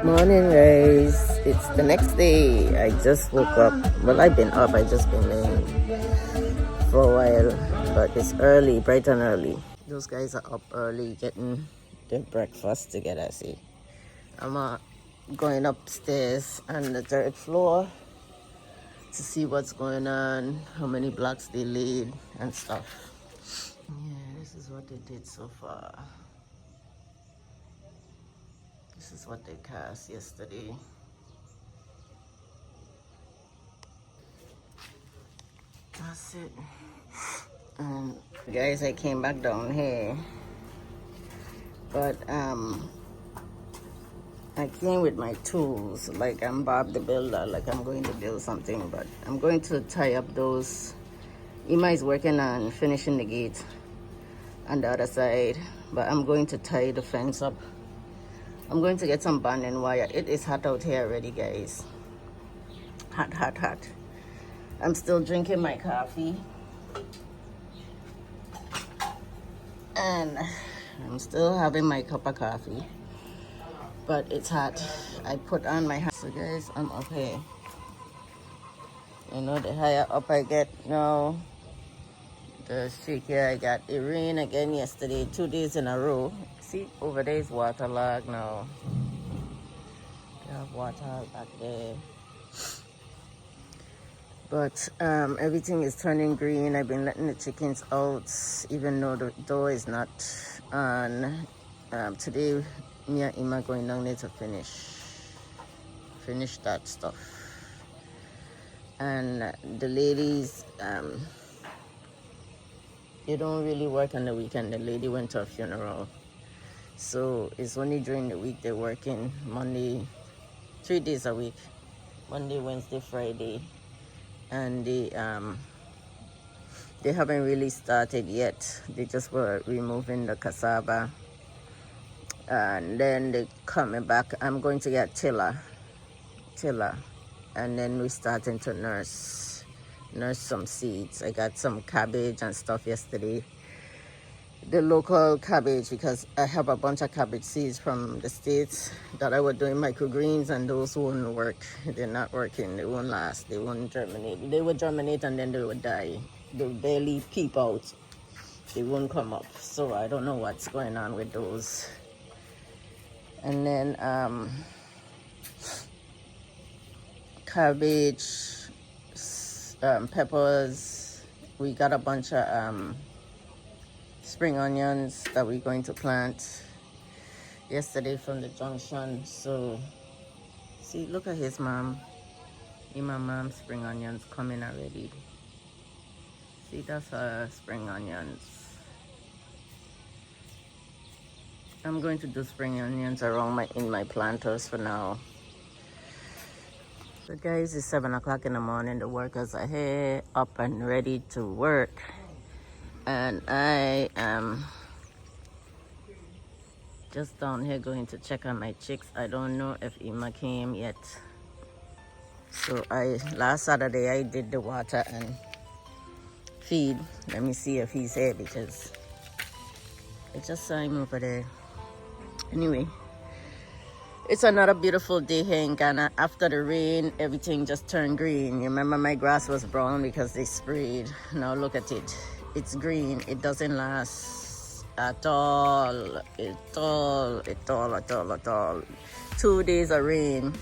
Morning, guys. It's the next day. I just woke up. Well, I've been up. I just been laying for a while, but it's early, bright and early. Those guys are up early getting their breakfast together. See, I'm going upstairs on the third floor to see what's going on, how many blocks they laid and stuff. Yeah, this is what they did so far. This is what they cast yesterday. That's it. Guys, I came back down here, but I came with my tools. Like I'm Bob the Builder, like I'm going to build something, but I'm going to tie up those. Ima is working on finishing the gate on the other side, but I'm going to tie the fence up. I'm going to get some bonding wire. It is hot out here already, guys. Hot, hot, hot. I'm still drinking my coffee. And I'm still having my cup of coffee. But it's hot. I put on my hat. So guys, I'm up here. You know, the higher up I get now, the shakier I got. It rained again yesterday, 2 days in a row. See, over there is waterlogged now. You have water back there. But everything is turning green. I've been letting the chickens out, even though the door is not on. Today, me and Ima going down there to finish that stuff. And the ladies, they don't really work on the weekend. The lady went to a funeral. So it's only during the week they're working Monday, 3 days a week, Monday, Wednesday, Friday. And they haven't really started yet. They just were removing the cassava. And then they coming back. I'm going to get tiller. And then we're starting to nurse some seeds. I got some cabbage and stuff yesterday. The local cabbage, because I have a bunch of cabbage seeds from the States that I was doing microgreens, and those won't work. They're not working. They won't last. They won't germinate. They would germinate and then they would die. They would barely peep out. They won't come up. So I don't know what's going on with those. And then cabbage, peppers. We got a bunch of spring onions that we're going to plant yesterday from the junction. So see, look at his mom. My mom's spring onions coming already. See, that's her spring onions. I'm going to do spring onions around in my planters for now. So guys, it's 7 o'clock in the morning. The workers are here, up and ready to work. And I am just down here going to check on my chicks. I don't know if Ima came yet. So last Saturday I did the water and feed. Let me see if he's here, because I just saw him over there. Anyway, it's another beautiful day here in Ghana. After the rain, everything just turned green. You remember my grass was brown because they sprayed. Now look at it. It's green. It doesn't last at all. At all. 2 days of rain,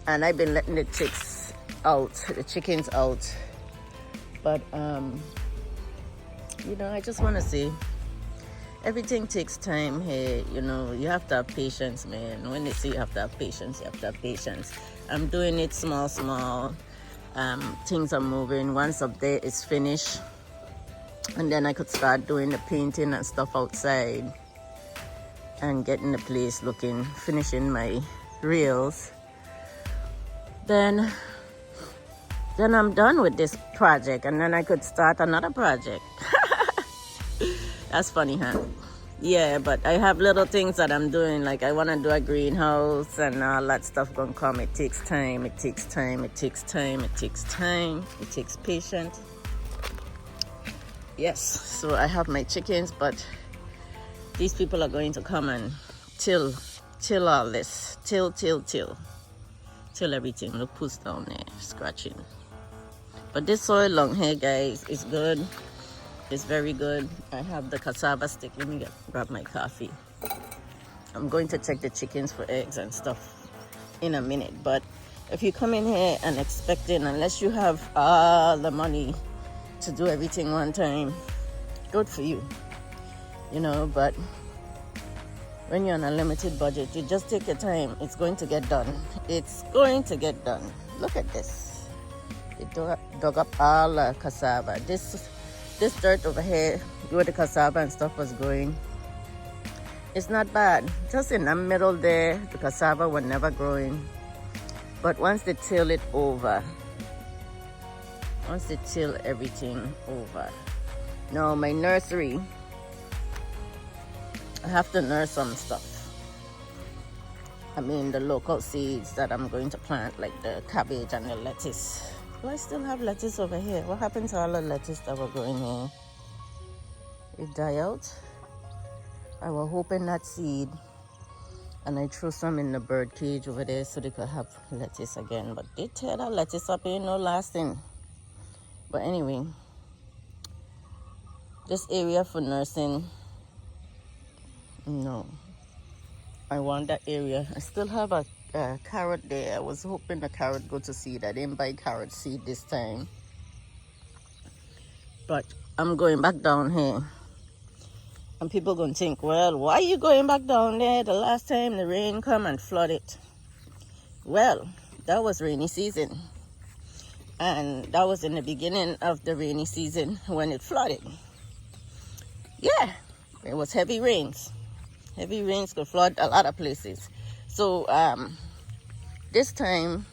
and I've been letting the chickens out. But you know, I just want to say, everything takes time here. You know, you have to have patience, man. When they say you have to have patience, you have to have patience. I'm doing it small. Things are moving. Once up there is finished, and then I could start doing the painting and stuff outside and getting the place looking, finishing my rails. Then I'm done with this project, and then I could start another project. That's funny, huh? Yeah, but I have little things that I'm doing. Like I want to do a greenhouse and all that stuff gonna come. It takes time. It takes time. It takes time. It takes time. It takes patience. Yes. So I have my chickens, but these people are going to come and till all this. Till everything. Look who's down there scratching. But this soil long here, guys, is good. It's very good. I have the cassava stick. Let me grab my coffee. I'm going to check the chickens for eggs and stuff in a minute. But if you come in here and expecting, unless you have all the money to do everything one time, good for you. You know, but when you're on a limited budget, you just take your time. It's going to get done. It's going to get done. Look at this. It dug up all the cassava. This dirt over here where the cassava and stuff was growing, it's not bad. Just in the middle there, the cassava was never growing. But once they till it over, once they till everything over. Now my nursery, I have to nurse some stuff. I mean the local seeds that I'm going to plant, like the cabbage and the lettuce. Do I still have lettuce over here? What happened to all the lettuce that were growing here? It died out. I was hoping that seed, and I threw some in the bird cage over there so they could have lettuce again. But they tear that lettuce up, ain't no lasting. But anyway, this area for nursing, no. I want that area. I still have a carrot there. I was hoping the carrot go to seed. I didn't buy carrot seed this time. But I'm going back down here. And people gonna think, well, why are you going back down there? The last time the rain come and flood it. Well, that was rainy season. And that was in the beginning of the rainy season when it flooded. Yeah, it was heavy rains. Heavy rains could flood a lot of places. So this time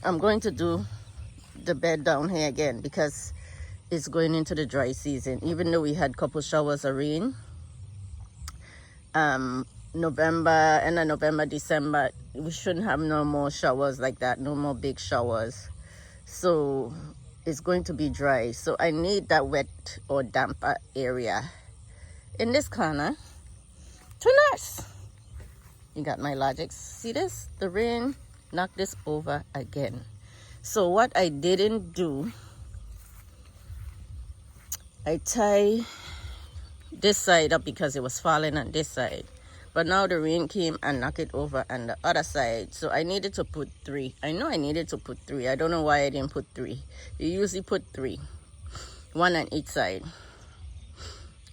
I'm going to do the bed down here again because it's going into the dry season. Even though we had a couple showers of rain, November, end of November, December, we shouldn't have no more showers like that, no more big showers. So it's going to be dry. So I need that wet or damper area in this corner to nurse. You got my logic. See this? The rain knocked this over again. So what I didn't do, I tie this side up because it was falling on this side. But now the rain came and knocked it over on the other side. So I needed to put 3. I know I needed to put 3. I don't know why I didn't put 3. You usually put 3. 1 on each side.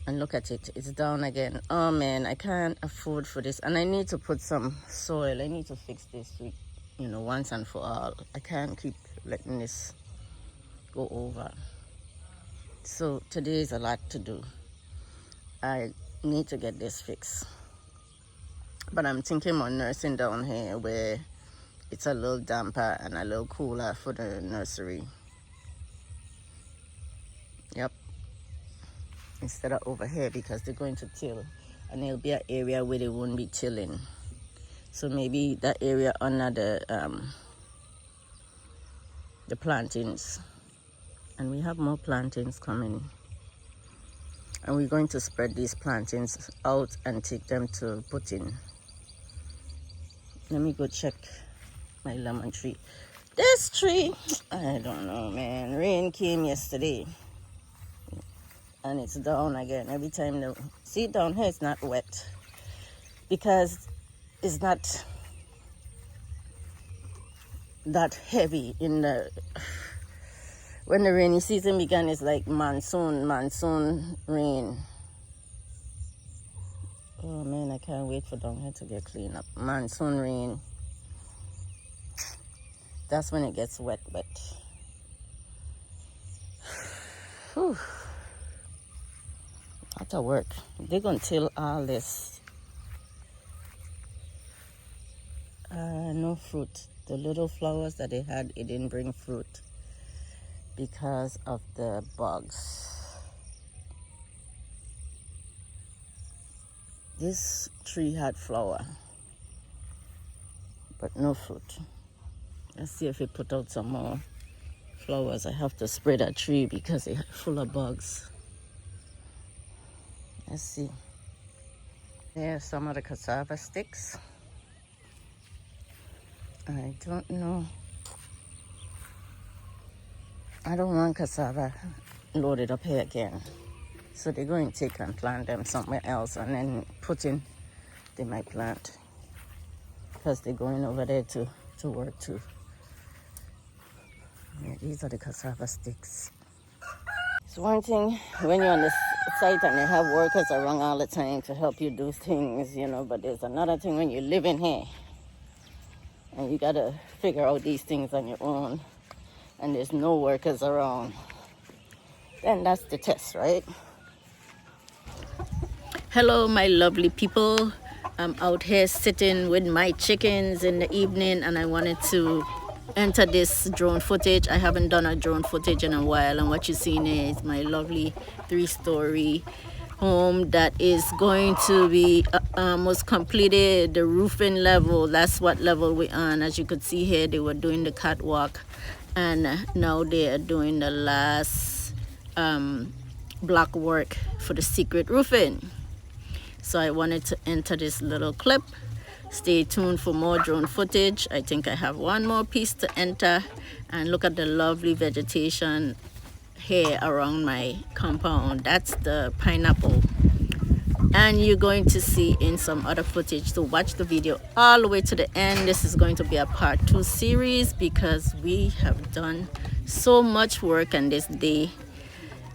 And look at it. It's down again. Oh man, I can't afford for this. And I need to put some soil. I need to fix this, you know, once and for all. I can't keep letting this go over. So today is a lot to do. I need to get this fixed. But I'm thinking on nursing down here where it's a little damper and a little cooler for the nursery. Yep. Instead of over here because they're going to till. And there'll be an area where they won't be tilling. So maybe that area under the plantings. And we have more plantings coming. And we're going to spread these plantings out and take them to put in. Let me go check my lemon tree. This tree, I don't know, man. Rain came yesterday. And it's down again. Every time the see down here, it's not wet. Because it's not that heavy in the... When the rainy season began, it's like monsoon rain. Oh man, I can't wait for down here to get cleaned up. Monsoon rain. That's when it gets wet. Whew. Lot of work. They're gonna till all this. No fruit. The little flowers that they had, it didn't bring fruit because of the bugs. This tree had flower, but no fruit. Let's see if it put out some more flowers. I have to spray that tree because it's full of bugs. Let's see. There's some of the cassava sticks. I don't know. I don't want cassava loaded up here again. So they're going to take and plant them somewhere else and then put in, they might plant. Because they're going over there to work too. Yeah, these are the cassava sticks. It's one thing when you're on the site and they have workers around all the time to help you do things, you know, but there's another thing when you live in here and you gotta figure out these things on your own and there's no workers around. Then that's the test, right? Hello, my lovely people. I'm out here sitting with my chickens in the evening and I wanted to enter this drone footage. I haven't done a drone footage in a while, and what you're seeing is my lovely 3-story home that is going to be almost completed. The roofing level, that's what level we're on. As you could see here, they were doing the catwalk and now they are doing the last block work for the secret roofing. So I wanted to enter this little clip. Stay tuned for more drone footage. I think I have one more piece to enter, and look at the lovely vegetation here around my compound. That's the pineapple, and you're going to see in some other footage. So watch the video all the way to the end. This is going to be a part 2 series because we have done so much work on this day.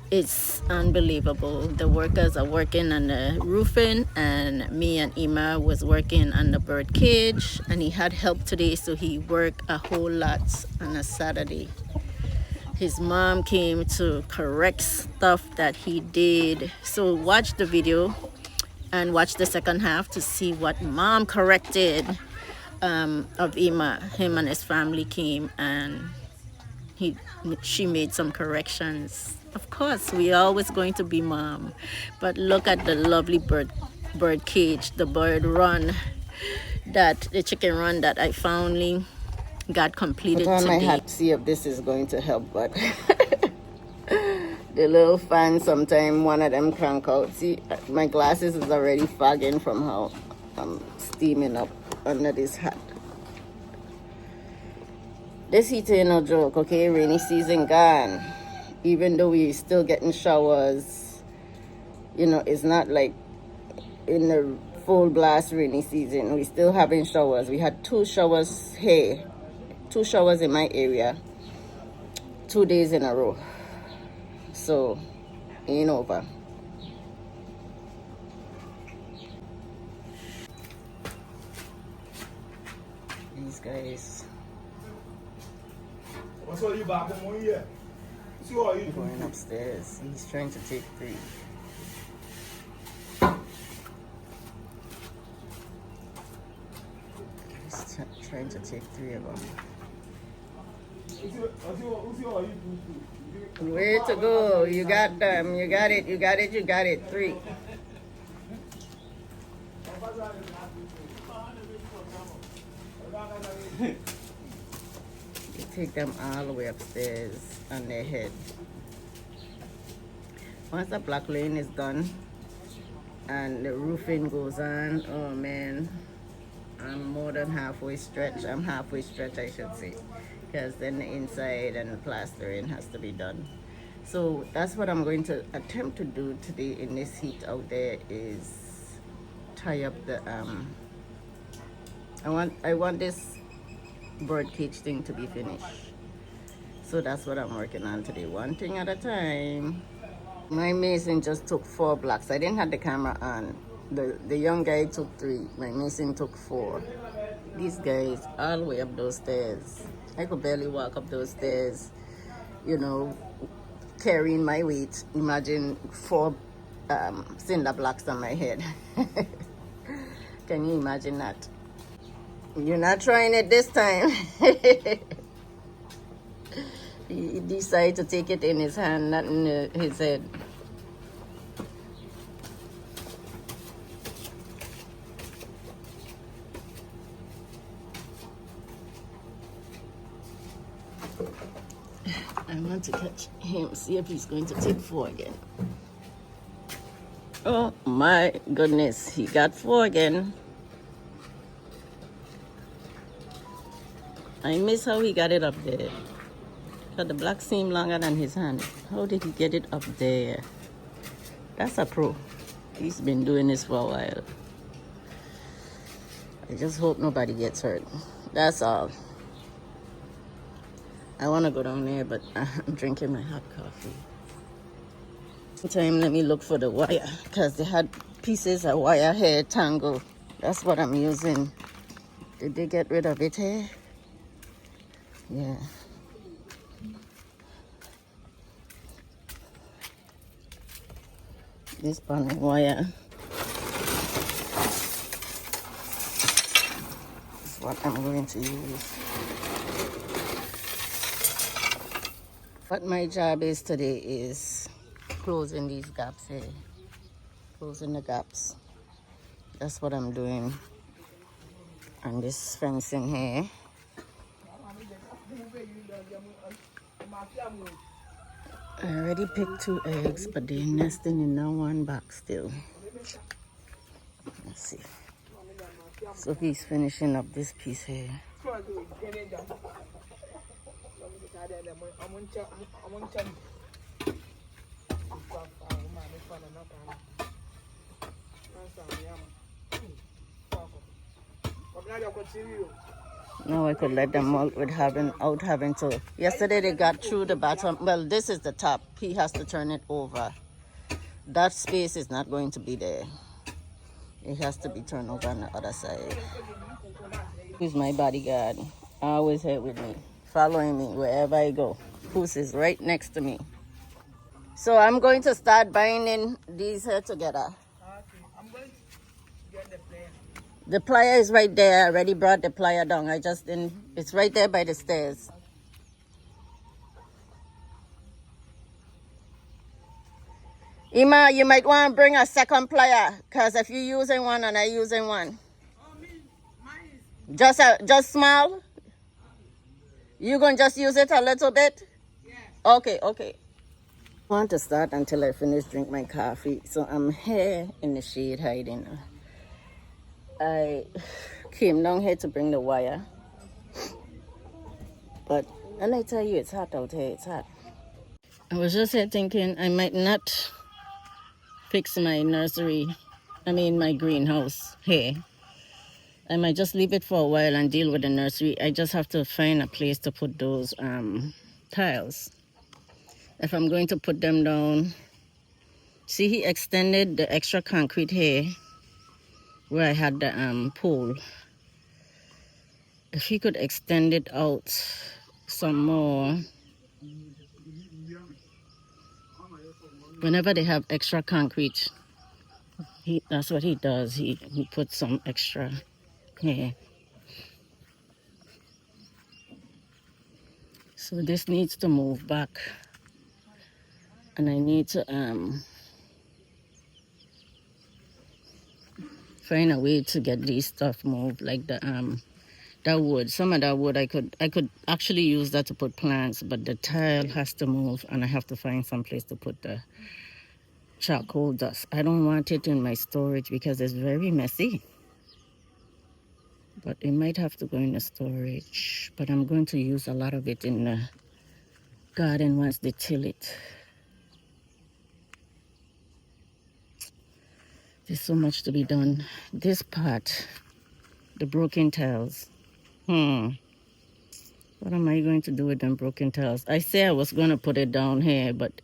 It's unbelievable. The workers are working on the roofing and me and Ima was working on the bird cage, and he had help today, so he worked a whole lot on a Saturday. His mom came to correct stuff that he did. So watch the video and watch the second half to see what mom corrected of Ima. Him and his family came and she made some corrections. Of course, we are always going to be mom, but look at the lovely bird cage, the bird run, the chicken run that I finally got completed today. I might have to see if this is going to help, but the little fan, sometime one of them crank out. See, my glasses is already fogging from how I'm steaming up under this hat. This heat ain't no joke, okay? Rainy season gone. Even though we still getting showers, you know, it's not like in the full blast rainy season. We still having showers. We had 2 showers here, 2 showers in my area, 2 days in a row. So, ain't over. These guys. What's all you back home here? Going upstairs. He's trying to take 3. He's trying to take 3 of them. Where to go? You got them. You got it. You got it. You got it. 3. You take them all the way upstairs on their head. Once the black lane is done and the roofing goes on, oh man, I'm more than halfway stretched. I'm halfway stretched, I should say, because then the inside and the plastering has to be done. So that's what I'm going to attempt to do today in this heat out there, is tie up the I want this bird cage thing to be finished. So that's what I'm working on today, one thing at a time. My mason just took 4 blocks. I didn't have the camera on. The young guy took 3. My mason took 4. These guys all the way up those stairs. I could barely walk up those stairs, you know, carrying my weight. Imagine 4 cinder blocks on my head. Can you imagine that? You're not trying it this time. He decided to take it in his hand, not in his head. I want to catch him, see if he's going to take 4 again. Oh my goodness, he got 4 again. I miss how he got it up there. But the black seemed longer than his hand. How did he get it up there? That's a pro. He's been doing this for a while. I just hope nobody gets hurt. That's all. I want to go down there, but I'm drinking my hot coffee. Time, let me look for the wire, because they had pieces of wire here tangled. That's what I'm using. Did they get rid of it here? Yeah. This bundle wire is what I'm going to use. What my job is today is closing these gaps here. Closing the gaps. That's what I'm doing. And this fencing here. I already picked 2 eggs, but they're nesting in that one box still. Let's see. So he's finishing up this piece here. Now I could let them out without having to. Yesterday they got through the bottom. Well, this is the top. He has to turn it over. That space is not going to be there. It has to be turned over on the other side. Who's my bodyguard? Always here with me, following me wherever I go. Who's is right next to me. So I'm going to start binding these here together. I'm going to get the plier. The plier is right there. I already brought the plier down. I just didn't. It's right there by the stairs. Ima, you might want to bring a second plier, because if you're using one and I'm using one. Just small? You gonna just use it a little bit? Yeah. Okay. I want to start until I finish drink my coffee. So I'm here in the shade hiding. I came down here to bring the wire. And I tell you, it's hot out here. It's hot. I was just here thinking I might not fix my my greenhouse here. I might just leave it for a while and deal with the nursery. I just have to find a place to put those tiles. If I'm going to put them down. See, he extended the extra concrete here where I had the pole. If he could extend it out some more. Whenever they have extra concrete, that's what he does. He puts some extra here. So this needs to move back. And I need to find a way to get these stuff moved, like that wood. Some of that wood I could actually use that to put plants, but the tile has to move and I have to find some place to put the charcoal dust. I don't want it in my storage because it's very messy. But it might have to go in the storage. But I'm going to use a lot of it in the garden once they till it. There's so much to be done. This part, the broken tiles. What am I going to do with them broken tiles? I say I was going to put it down here, but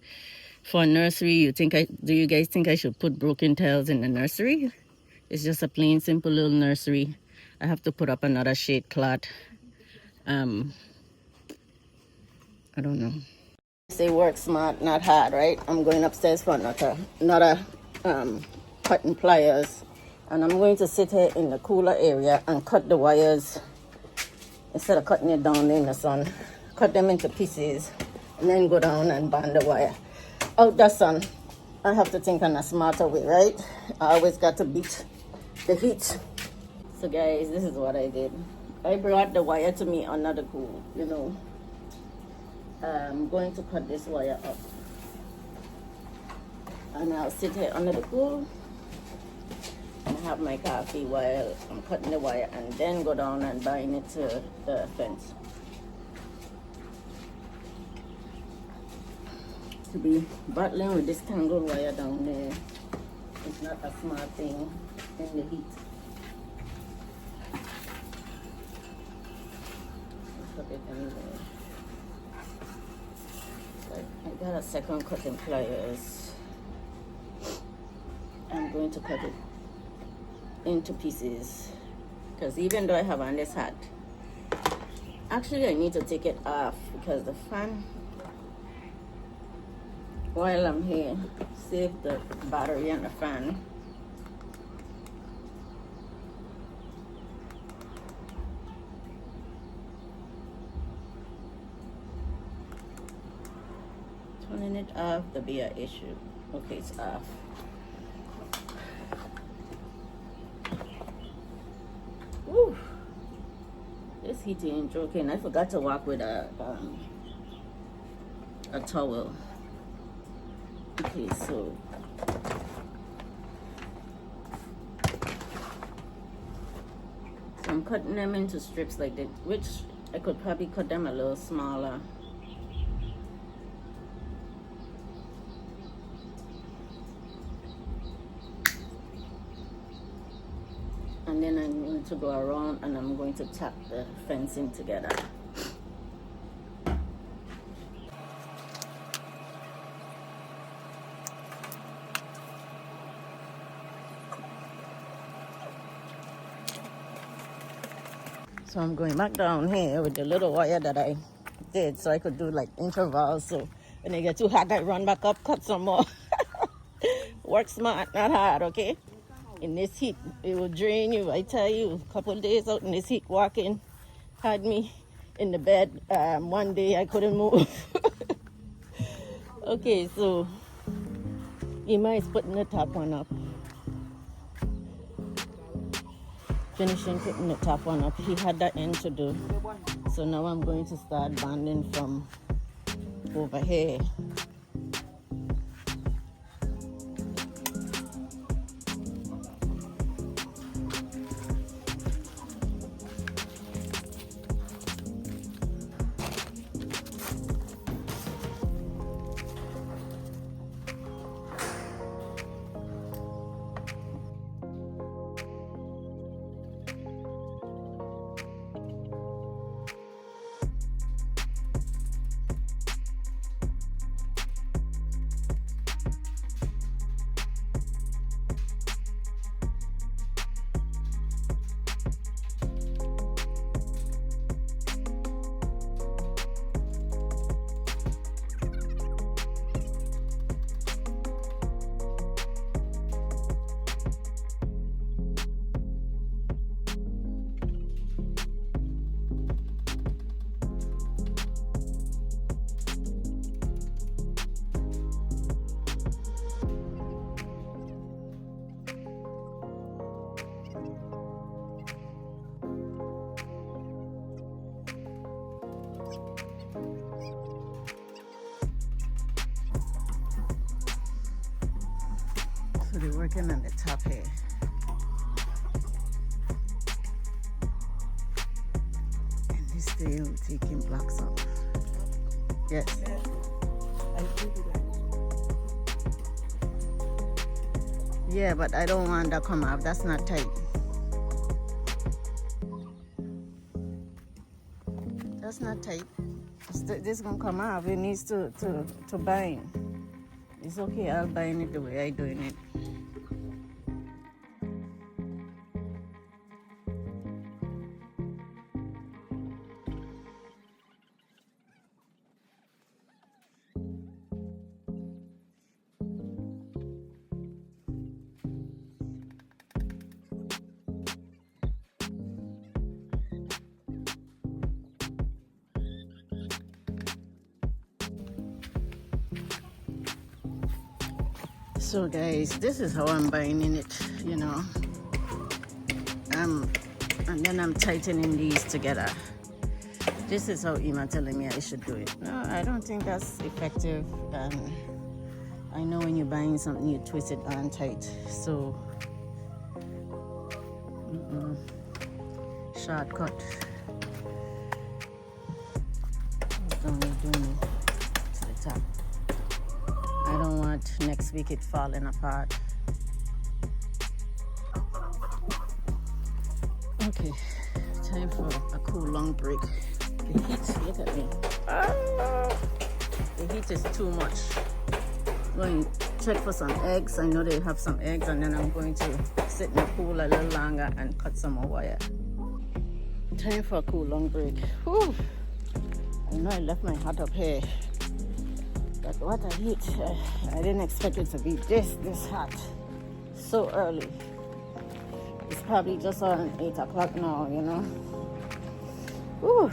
for a nursery, do you guys think I should put broken tiles in the nursery? It's just a plain, simple little nursery. I have to put up another shade cloth. I don't know. Say work smart, not hard, right? I'm going upstairs for another cutting pliers. And I'm going to sit here in the cooler area and cut the wires. Instead of cutting it down in the sun, cut them into pieces and then go down and band the wire. Out the sun. I have to think in a smarter way, right? I always got to beat the heat. So guys, this is what I did. I brought the wire to me under the cool, I'm going to cut this wire up, and I'll sit here under the pool and have my coffee while I'm cutting the wire, and then go down and bind it to the fence. To be battling with this tangled wire down there, it's not a smart thing in the heat. Cut it anyway. I got a second cutting pliers. I'm going to cut it into pieces, because even though I have on this hat, actually I need to take it off because the fan, while I'm here, save the battery and the fan. Turning it off to be an issue. Okay, it's off. Woo. This heat ain't joking. I forgot to walk with a towel. Okay, so I'm cutting them into strips like that, which I could probably cut them a little smaller. And then I'm going to go around and I'm going to tap the fencing together. So I'm going back down here with the little wire that I did so I could do like intervals. So when I get too hot, I run back up, cut some more. Work smart, not hard, okay? In this heat, it will drain you. I tell you, a couple of days out in this heat walking had me in the bed. One day I couldn't move. Okay, so Ima is putting the top one up. Finishing putting the top one up. He had that end to do. So now I'm going to start banding from over here. So they're working on the top here. And this day we're taking blocks off. Yes. Yeah, but I don't want that to come off. That's not tight. That's not tight. This gonna come off. It needs to bind. It's okay, I'll bind it the way I'm doing it. So guys, this is how I'm binding it, you know. And then I'm tightening these together. This is how Ima telling me I should do it. No, I don't think that's effective. I know when you're buying something, you twist it on tight. So, shortcut. It's only doing to the top. I don't want next week it falling apart. Okay, time for a cool long break. The heat, look at me. The heat is too much. I'm going to check for some eggs. I know they have some eggs, and then I'm going to sit in the pool a little longer and cut some more wire. Time for a cool long break. Whew. I know I left my hat up here, but what a heat. I didn't expect it to be this hot so early. It's probably just on 8 o'clock now, you know. Whew.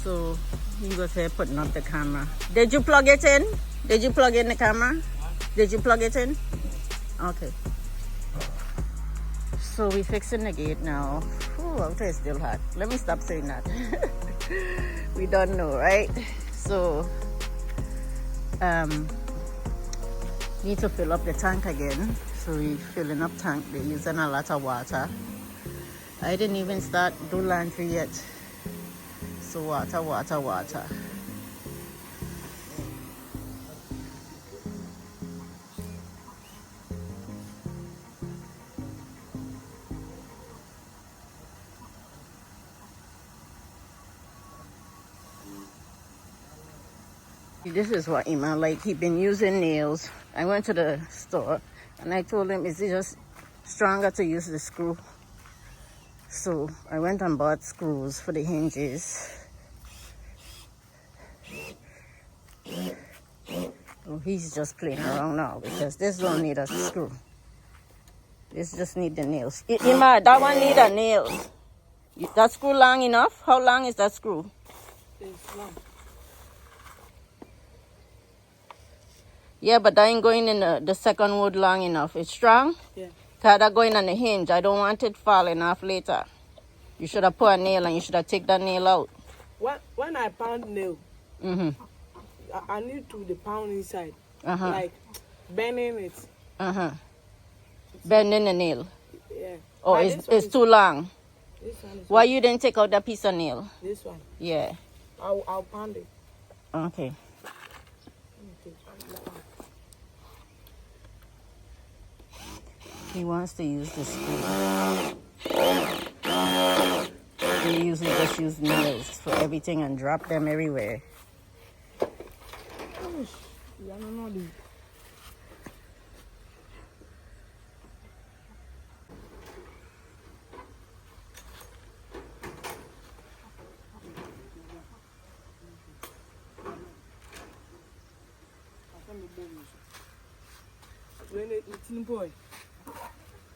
So he was here putting up the camera. Did you plug it in? Did you plug in the camera? Did you plug it in? Okay. So we're fixing the gate now. Ooh, out here is still hot. Let me stop saying that. We don't know, right? So need to fill up the tank again. So we're filling up tank. They're using a lot of water. I didn't even start do laundry yet. So water. This is what Ima like. He been using nails. I went to the store and I told him, is it just stronger to use the screw? So I went and bought screws for the hinges. Oh, he's just playing around now because this don't need a screw. This just need the nails. Ima, that one need a nail. That screw long enough? How long is that screw? It's long. Yeah, but that ain't going in the second wood long enough. It's strong? Yeah. Cause that going on the hinge. I don't want it falling off later. You should have put a nail and you should have taken that nail out. When I pound nail, I need to the pound inside. Like bending it. Bending the nail. Yeah. Oh, it's too long. This one is Why you didn't take out that piece of nail? this one. Yeah. I'll pound it. Okay. He wants to use the screw. They usually just use nails for everything and drop them everywhere.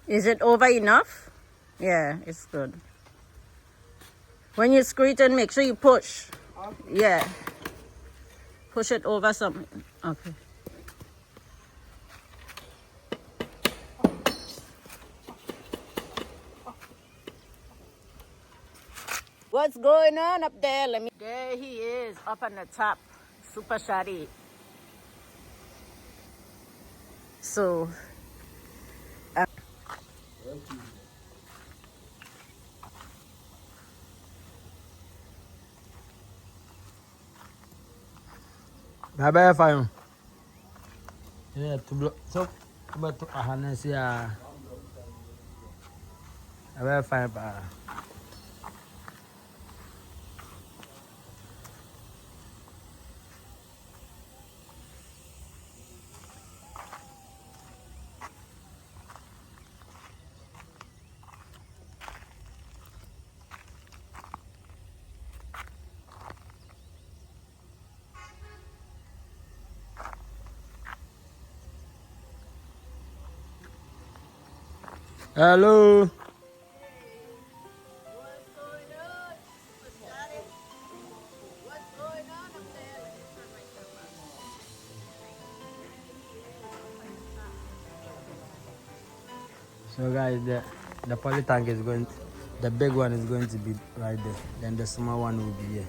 Is it over enough? Yeah, it's good. When you screw it in, make sure you push. Yeah. Push it over something. Okay. What's going on up there? There he is, up on the top. Super shoddy. So, Bye fine. Yeah, to block so but to harness ya. Bye fine pa. Hello. So guys, The poly tank is going. The big one is going to be right there. Then the small one will be here.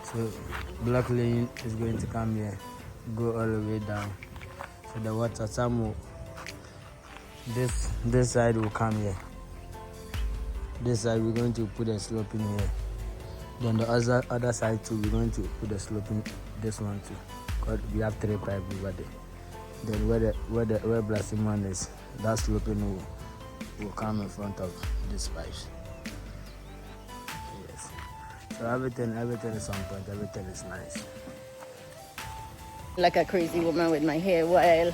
So block lane is going to come here, go all the way down. So the water, some will, this side will come here. This side we're going to put a slope in here. Then the other side too, we're going to put a slope in this one too. Because we have 3 pipes over there. Then where blasting one is, that sloping will come in front of this pipes. Yes. So everything is on point, everything is nice. Like a crazy woman with my hair while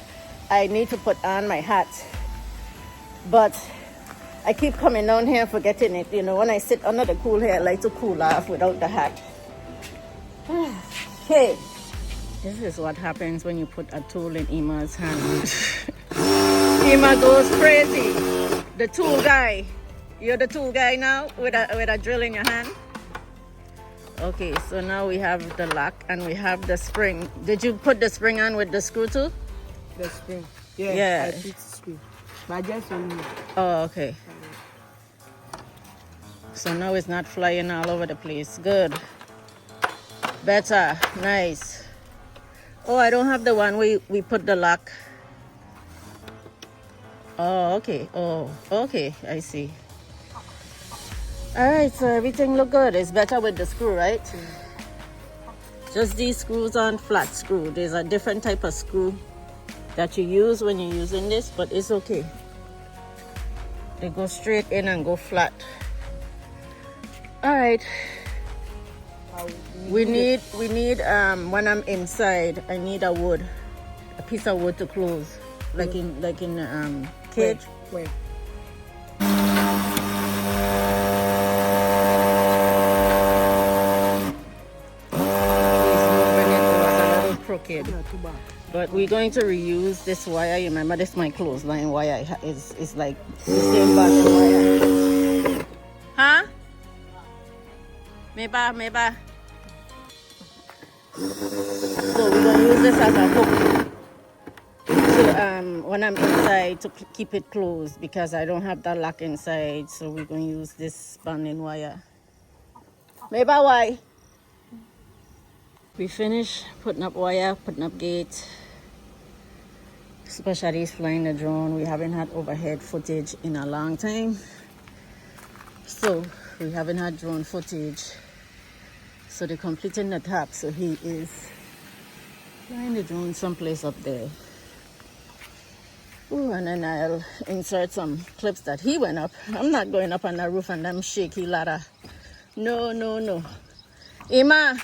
I need to put on my hat. But I keep coming down here forgetting it. You know, when I sit under the cool hair, I like to cool off without the hat. Okay. This is what happens when you put a tool in Ima's hand. Ima goes crazy. The tool guy. You're the tool guy now with a drill in your hand. Okay, so now we have the lock and we have the spring. Did you put the spring on with the screw too? The spring. Yeah. Yeah. I put the screw. But I just only. Oh, okay. So now it's not flying all over the place. Good. Better. Nice. Oh, I don't have the one we put the lock. Oh, okay. Oh, okay. I see. All right, so everything look good. It's better with the screw, right? Just these screws aren't flat screw. There's a different type of screw that you use when you're using this, but it's okay. They go straight in and go flat. All right. We need when I'm inside, I need a piece of wood to close, like in cage. Wait. Crooked. But we're going to reuse this wire. You remember this is my clothesline wire. It's like the same button wire. Huh? Maybe. So we're going to use this as a hook to, when I'm inside to keep it closed because I don't have that lock inside. So we're going to use this bonding wire. Maybe why? We finished putting up wire, putting up gate. Especially is flying the drone. We haven't had overhead footage in a long time. So we haven't had drone footage. So they're completing the top. So he is flying the drone someplace up there. Ooh, and then I'll insert some clips that he went up. I'm not going up on the roof and them shaky ladder. No. Ima,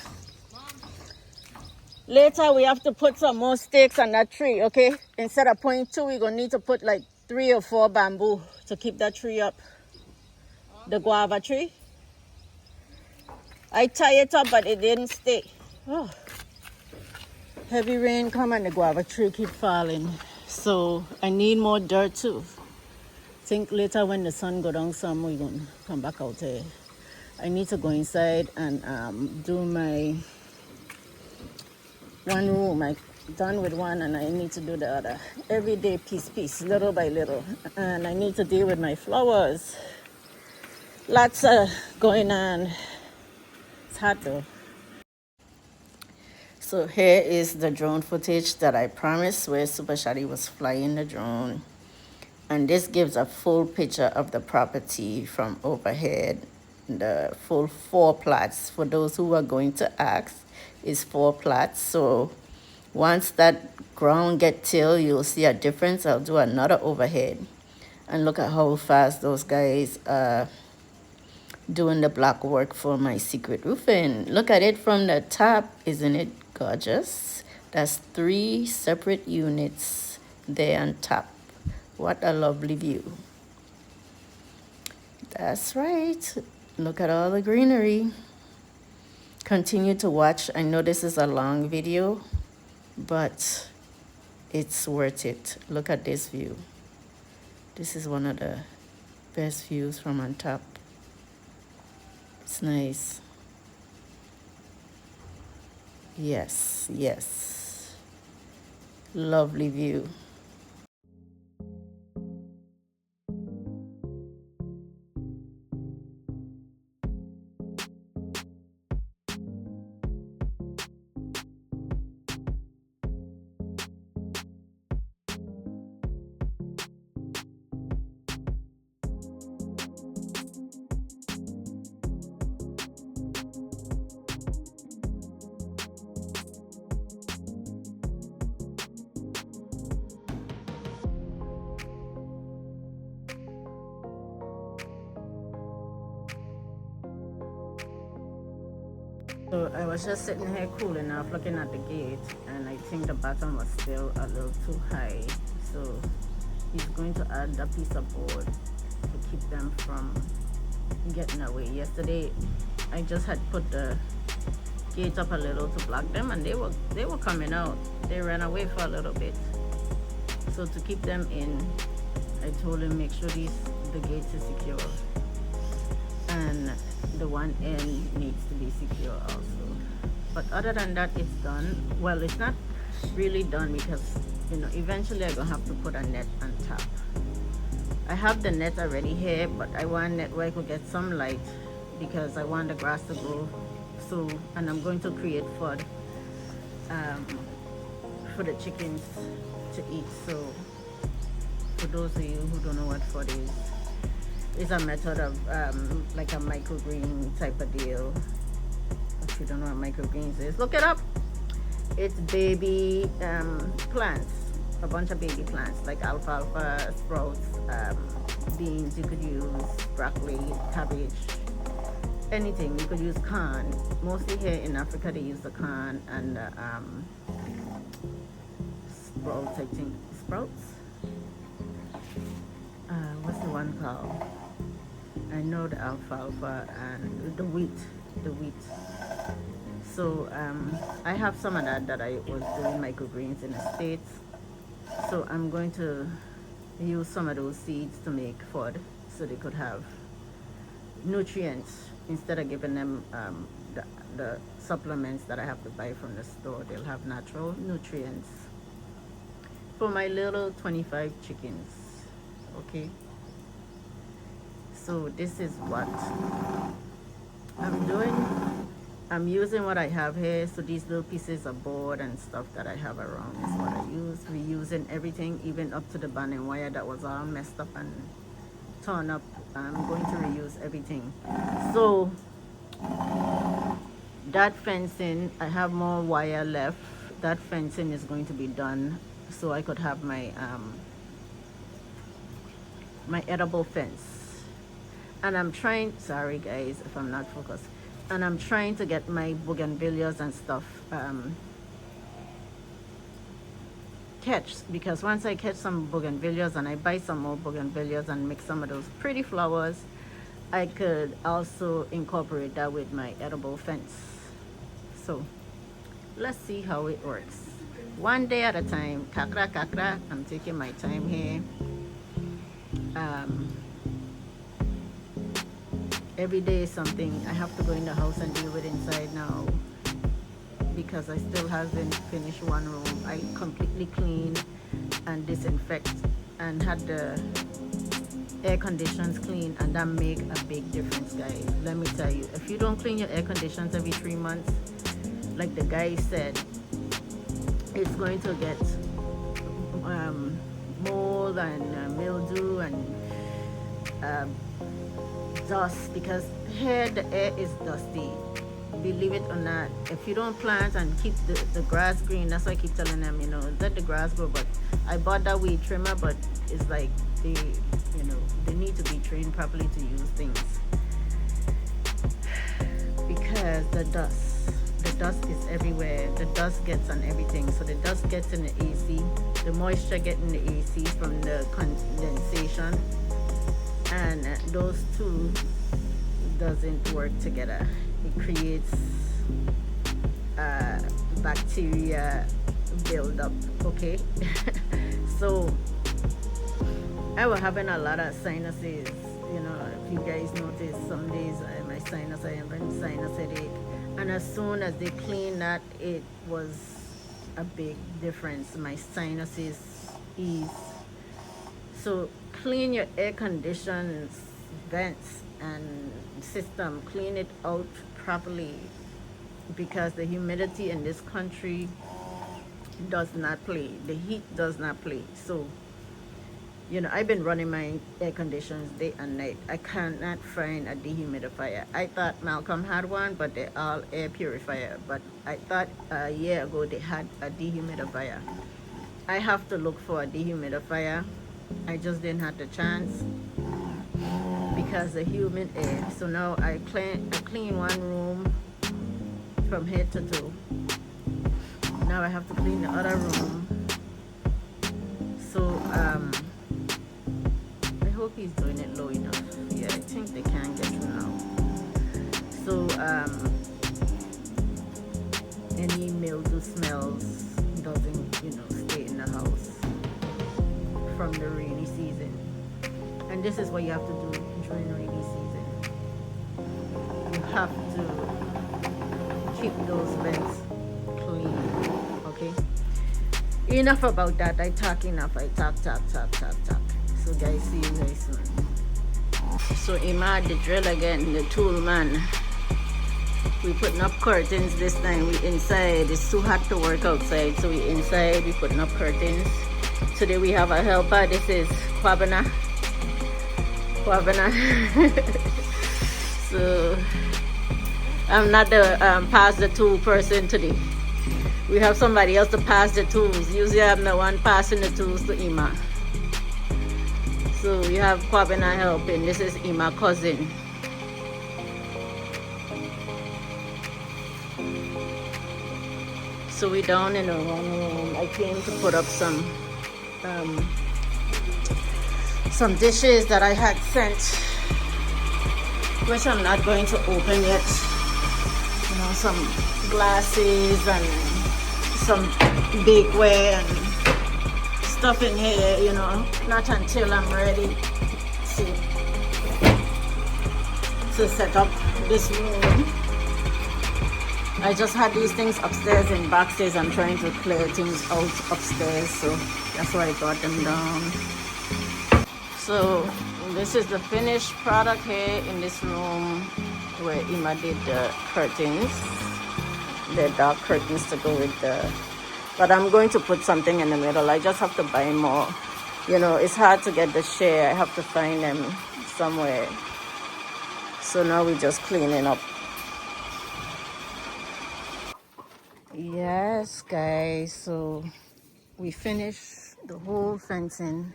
later we have to put some more stakes on that tree, okay? Instead of putting 2, we're going to need to put like 3 or 4 bamboo to keep that tree up. The guava tree. I tie it up, but it didn't stay. Oh. Heavy rain come and the guava tree keep falling. So I need more dirt too. Think later when the sun go down some, we're going to come back out here. I need to go inside and do my one room. I done with one and I need to do the other. Every day, piece, little by little. And I need to deal with my flowers. Lots going on. It's hot though. So here is the drone footage that I promised where Super Shadi was flying the drone. And this gives a full picture of the property from overhead. The full 4 plots. For those who are going to ask, is 4 plots. So once that ground get tilled, you'll see a difference. I'll do another overhead. And look at how fast those guys are doing the block work for my secret roofing. Look at it from the top. Isn't it gorgeous? That's 3 separate units there on top. What a lovely view. That's right. Look at all the greenery. Continue to watch. I know this is a long video, but it's worth it. Look at this view. This is one of the best views from on top. It's nice. Yes. Lovely view. So I was just sitting here cooling off looking at the gate, and I think the bottom was still a little too high. So he's going to add a piece of board to keep them from getting away. Yesterday I just had put the gate up a little to block them, and they were coming out. They ran away for a little bit. So to keep them in, I told him make sure the gate is secure, and the one end needs to be secure also. But other than that, it's done. Well, it's not really done because eventually I'm gonna have to put a net on top. I have the net already here, but I want a net where I could get some light because I want the grass to grow. So, and I'm going to create food for the chickens to eat. So for those of you who don't know what food is, it's a method of like a microgreen type of deal. If you don't know what microgreens is, look it up. It's baby plants, a bunch of baby plants like alfalfa, sprouts, beans. You could use broccoli, cabbage, anything. You could use corn. Mostly here in Africa they use the corn and sprouts, I think. Sprouts? What's the one called? I know the alfalfa and the wheat. So I have some of that I was doing microgreens in the States. So I'm going to use some of those seeds to make food so they could have nutrients instead of giving them the supplements that I have to buy from the store. They'll have natural nutrients for my little 25 chickens. Okay, so this is what I'm doing. I'm using what I have here. So these little pieces of board and stuff that I have around is what I use. Reusing everything, even up to the band wire that was all messed up and torn up. I'm going to reuse everything. So that fencing, I have more wire left. That fencing is going to be done so I could have my my edible fence. And I'm trying, sorry guys if I'm not focused, and I'm trying to get my bougainvilleas and stuff catched, because once I catch some bougainvilleas and I buy some more bougainvilleas and mix some of those pretty flowers, I could also incorporate that with my edible fence. So let's see how it works. One day at a time, kakra kakra. I'm taking my time here. Every day is something I have to go in the house and deal with inside now, because I still haven't finished one room. I completely clean and disinfect and had the air conditions clean, and that make a big difference, guys. Let me tell you, if you don't clean your air conditions every 3 months, like the guy said, it's going to get mold and mildew and dust, because here the air is dusty. Believe it or not, if you don't plant and keep the grass green, that's why I keep telling them, let the grass grow. But I bought that weed trimmer, but it's like they need to be trained properly to use things, because the dust is everywhere. The dust gets on everything. So the dust gets in the AC, the moisture gets in the AC from the condensation, and those two doesn't work together. It creates bacteria buildup. Okay. So I was having a lot of sinuses. If you guys notice, some days my sinus, I have a sinus headache, and as soon as they cleaned that, it was a big difference. My sinuses ease. So clean your air conditions, vents and system. Clean it out properly, because the humidity in this country does not play. The heat does not play. So I've been running my air conditions day and night. I cannot find a dehumidifier. I thought Malcolm had one, but they're all air purifier. But I thought a year ago they had a dehumidifier. I have to look for a dehumidifier. I just didn't have the chance because the humid air. So now I clean one room. from head to toe. Now I have to clean the other room. So I hope he's doing it low enough. Yeah, I think they can get through now. So any mildew smells doesn't, stay in the house from the rainy season. And this is what you have to do during rainy season. You have to keep those vents clean. Okay? Enough about that. I talk enough. I talk. So guys, see you very soon. So Ima the drill again, the tool man. We putting up curtains this time. We inside. It's too hot to work outside, so we inside. We putting up curtains. Today we have a helper. This is Kwabena. So I'm not the pass the tool person today. We have somebody else to pass the tools. Usually I'm the one passing the tools to Ima. So we have Kwabena helping. This is Ima's cousin. So we down in the wrong room. I came to put up some dishes that I had sent, which I'm not going to open yet. Some glasses and some bakeware and stuff in here, not until I'm ready to set up this room. I just had these things upstairs in boxes. I'm trying to clear things out upstairs, so that's why I got them down. So this is the finished product here in this room where Ima did the curtains, the dark curtains to go with but I'm going to put something in the middle. I just have to buy more. It's hard to get the share. I have to find them somewhere. So now we're just cleaning up. Yes, guys, so we finished the whole fencing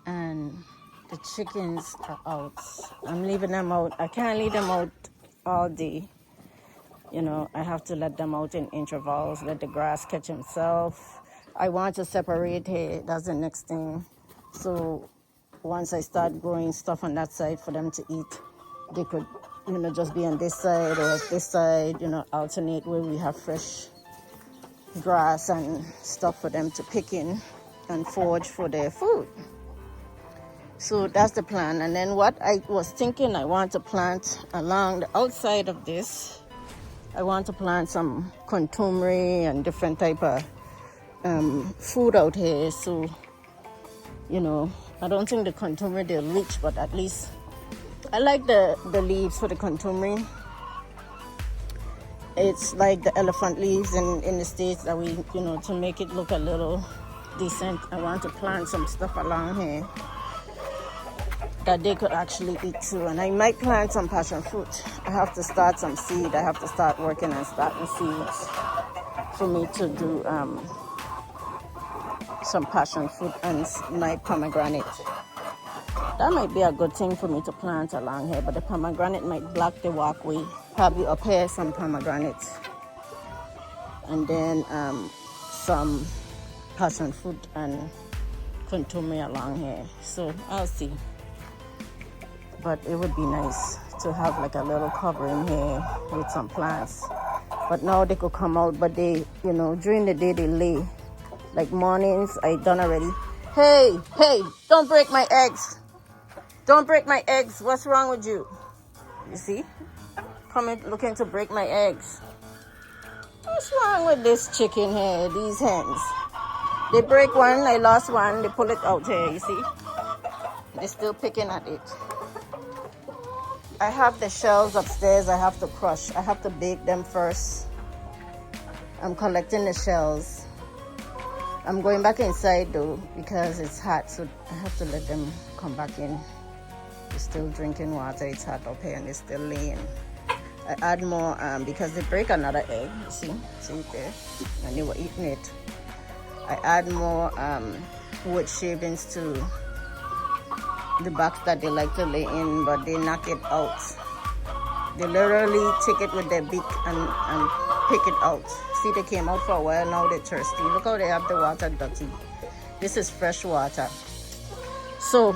and the chickens are out. I'm leaving them out. I can't leave them out all day. I have to let them out in intervals, let the grass catch himself. I want to separate here. That's the next thing. So once I start growing stuff on that side for them to eat, they could, just be on this side or this side, alternate where we have fresh grass and stuff for them to pick in and forage for their food. So that's the plan. And then what I was thinking, I want to plant along the outside of this. I want to plant some contumely and different type of food out here. So, I don't think the contumely they'll reach, but at least I like the leaves for the contumely. It's like the elephant leaves in the States that we, to make it look a little decent. I want to plant some stuff along here that they could actually eat too. And I might plant some passion fruit. I have to start some seed. I have to start working on starting seeds for me to do some passion fruit and my pomegranate. That might be a good thing for me to plant along here, but the pomegranate might block the walkway. Probably up here some pomegranates. And then some passion fruit and contumely along here. So I'll see. But it would be nice to have like a little covering here with some plants. But now they could come out, but they, during the day they lay. Like mornings, I done already. Hey, don't break my eggs. Don't break my eggs. What's wrong with you? You see? Coming looking to break my eggs. What's wrong with this chicken here, these hens? They break one, I lost one, they pull it out here, you see? They're still picking at it. I have the shells upstairs I have to crush. I have to bake them first. I'm collecting the shells. I'm going back inside though because it's hot, so I have to let them come back in. They're still drinking water. It's hot up here and they're still laying. I add more because they break another egg. You see it there, and they were eating it. I add more wood shavings to the box that they like to lay in, but they knock it out They literally take it with their beak and pick it out. See, they came out for a while, now they're thirsty. Look how they have the water dirty. This is fresh water. So,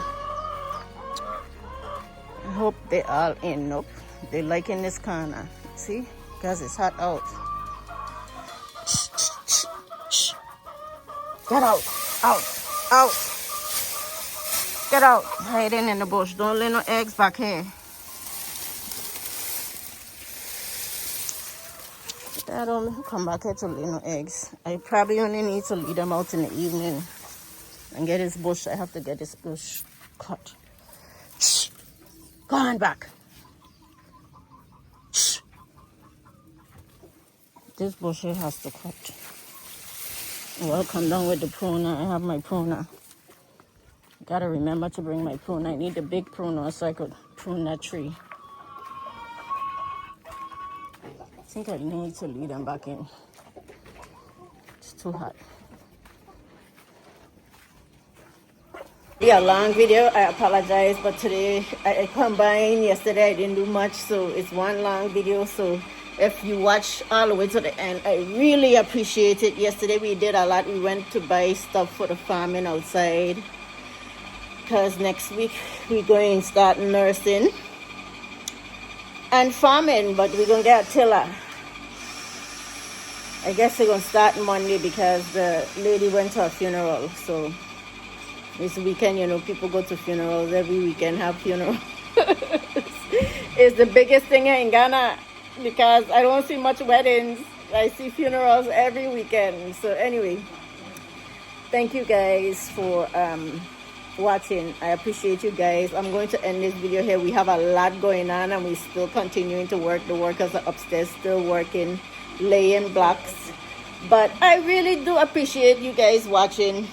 I hope they all in. Nope. They like in this corner. See? Because it's hot out. Get out. Out. Out. Get out. Hiding in the bush. Don't lay no eggs back here. I don't come back here to lay no eggs. I probably only need to lead them out in the evening and get this bush. I have to get this bush cut. Shh. Go on back. Shh. This bush here has to cut. Well, come down with the pruner. I have my pruner. Gotta remember to bring my pruner. I need the big pruner so I could prune that tree. I think I need to lead them back in. It's too hot. Yeah, long video. I apologize, but today I combined. Yesterday I didn't do much, so it's one long video. So if you watch all the way to the end, I really appreciate it. Yesterday we did a lot. We went to buy stuff for the farming outside because next week we're going to start nursing and farming, but we're going to get a tiller. I guess we're going to start Monday because the lady went to a funeral. So this weekend, you know, people go to funerals. Every weekend have funerals. It's the biggest thing here in Ghana because I don't see much weddings. I see funerals every weekend. So anyway, thank you guys for watching. I appreciate you guys. I'm going to end this video here. We have a lot going on and we're still continuing to work. The workers are upstairs still working, laying blocks. But I really do appreciate you guys watching.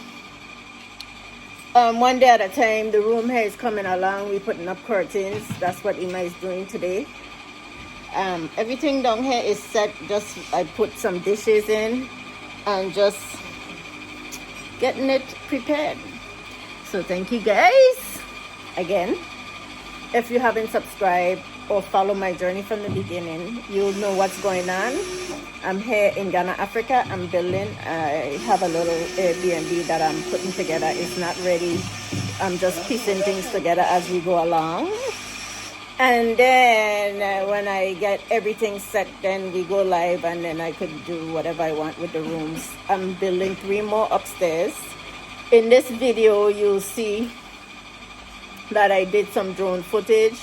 One day at a time. The room here is coming along. We're putting up curtains. That's what Ima is doing today. Everything down here is set. Just I put some dishes in and just getting it prepared. So thank you guys again. If you haven't subscribed or follow my journey from the beginning, you'll know what's going on. I'm here in Ghana, Africa. I'm building. I have a little Airbnb that I'm putting together. It's not ready. I'm just piecing things together as we go along. And then when I get everything set, then we go live and then I could do whatever I want with the rooms. I'm building 3 more upstairs. In this video, you'll see that I did some drone footage.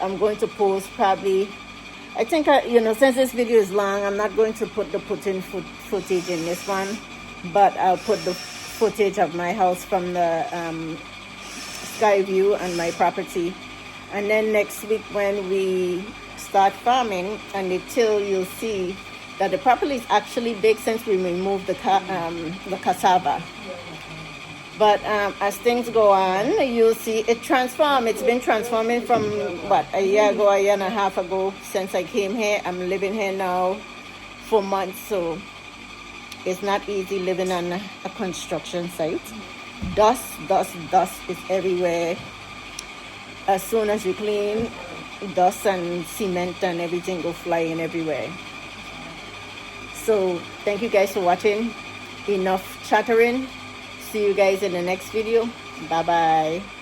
I'm going to post probably, I think, since this video is long, I'm not going to put the put-in footage in this one, but I'll put the footage of my house from the sky view and my property. And then next week when we start farming and the till, you'll see that the property is actually big since we removed the cassava. But as things go on, you'll see it transform. It's been transforming from, a year ago, a year and a half ago since I came here. I'm living here now for months, so it's not easy living on a construction site. Dust is everywhere. As soon as you clean, dust and cement and everything go flying everywhere. So thank you guys for watching. Enough chattering. See you guys in the next video. Bye bye.